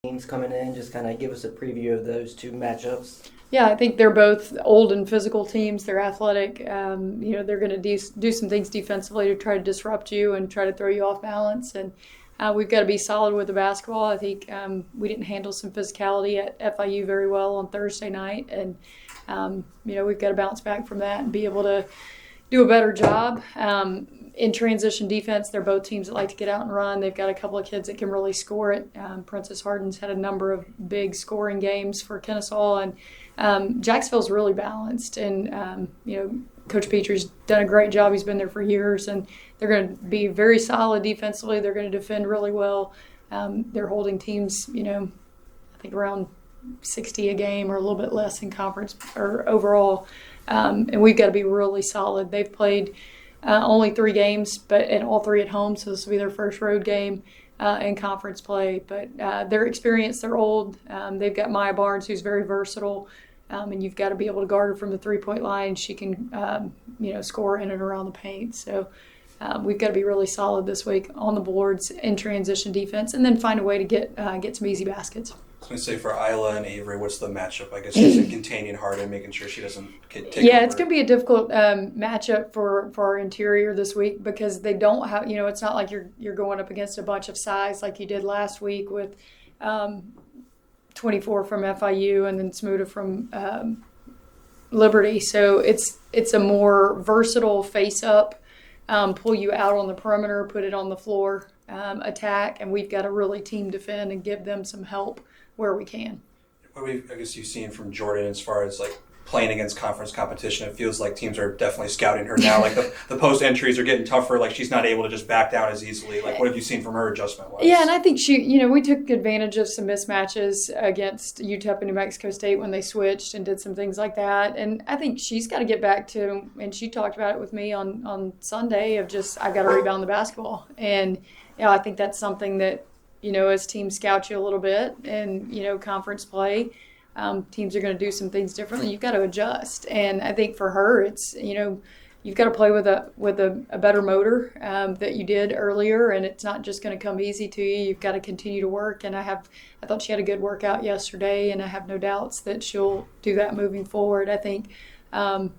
teams coming in. Just kind of give us a preview of those two matchups. Yeah, I think they're both old and physical teams. They're athletic. They're going to do some things defensively to try to disrupt you and try to throw you off balance. And we've got to be solid with the basketball. I think we didn't handle some physicality at FIU very well on Thursday night. And, we've got to bounce back from that and be able to do a better job. In transition defense, they're both teams that like to get out and run. They've got a couple of kids that can really score it. Princess Harden's had a number of big scoring games for Kennesaw, and Jacksonville's really balanced. And Coach Petrie's done a great job. He's been there for years, and they're going to be very solid defensively. They're going to defend really well. They're holding teams, I think around 60 a game or a little bit less in conference or overall. And we've got to be really solid. They've played only 3 games, and all 3 at home, so this will be their first road game in conference play. But they're experienced, they're old. They've got Maya Barnes, who's very versatile, and you've got to be able to guard her from the three-point line. She can, score in and around the paint. So we've got to be really solid this week on the boards in transition defense, and then find a way to get some easy baskets. I was going to say, for Isla and Avery, what's the matchup? I guess just in containing Harden, making sure she doesn't take over. It's going to be a difficult matchup for our interior this week because they don't have, it's not like you're going up against a bunch of size like you did last week with 24 from FIU and then Smuda from Liberty. So it's a more versatile face-up, pull you out on the perimeter, put it on the floor, attack, and we've got to really team defend and give them some help where we can. What I guess you've seen from Jordan as far as like playing against conference competition, it feels like teams are definitely scouting her now. Like the post entries are getting tougher. Like she's not able to just back down as easily. Like what have you seen from her adjustment wise? Yeah, and I think we took advantage of some mismatches against UTEP and New Mexico State when they switched and did some things like that. And I think she's got to get back to, and she talked about it with me on Sunday of just, I've got to rebound the basketball. And I think that's something that, as teams scout you a little bit and, conference play, teams are going to do some things differently. You've got to adjust. And I think for her, it's, you've got to play with a better motor that you did earlier, and it's not just going to come easy to you. You've got to continue to work. And I thought she had a good workout yesterday, and I have no doubts that she'll do that moving forward. I think the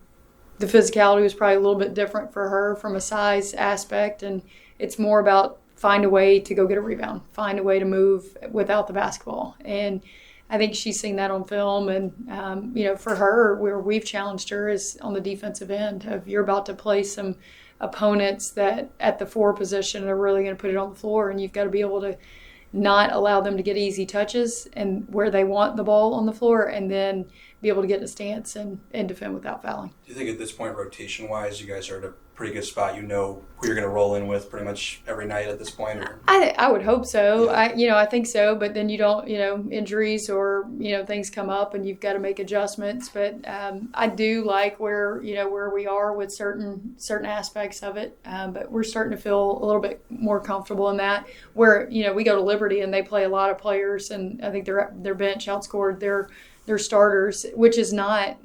physicality was probably a little bit different for her from a size aspect, and it's more about find a way to go get a rebound, find a way to move without the basketball. And I think she's seen that on film. And, for her, where we've challenged her is on the defensive end of you're about to play some opponents that at the 4 position are really going to put it on the floor, and you've got to be able to not allow them to get easy touches and where they want the ball on the floor, and then be able to get in a stance and defend without fouling. Do you think at this point, rotation-wise, you guys are at a pretty good spot? You know who you're going to roll in with pretty much every night at this point? Or? I would hope so. Yeah. I think so. But then you don't, injuries or, things come up and you've got to make adjustments. But I do like where we are with certain aspects of it. But we're starting to feel a little bit more comfortable in that. Where, we go to Liberty and they play a lot of players, and I think their bench outscored their starters, which is not,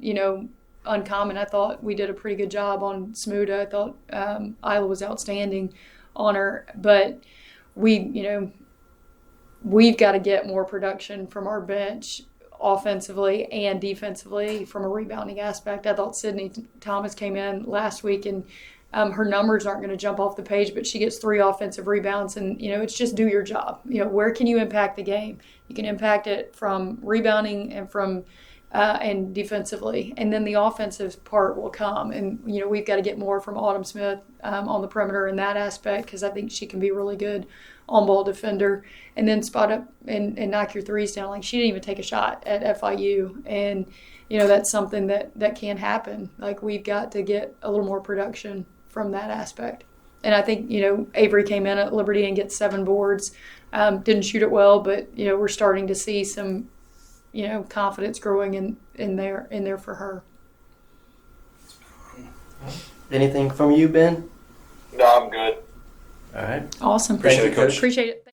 uncommon. I thought we did a pretty good job on Smuda. I thought Isla was outstanding on her, but we've got to get more production from our bench offensively and defensively from a rebounding aspect. I thought Sydney Thomas came in last week, and her numbers aren't going to jump off the page, but she gets 3 offensive rebounds, and it's just do your job. Where can you impact the game? You can impact it from rebounding and from and defensively, and then the offensive part will come. And we've got to get more from Autumn Smith on the perimeter in that aspect, because I think she can be really good on-ball defender, and then spot up and knock your threes down. Like, she didn't even take a shot at FIU, and that's something that can happen. Like, we've got to get a little more production from that aspect. And I think Avery came in at Liberty and gets 7 boards, didn't shoot it well, but we're starting to see some confidence growing in there for her. Anything from you, Ben? No, I'm good. All right. Awesome. Appreciate it, Coach. Appreciate it.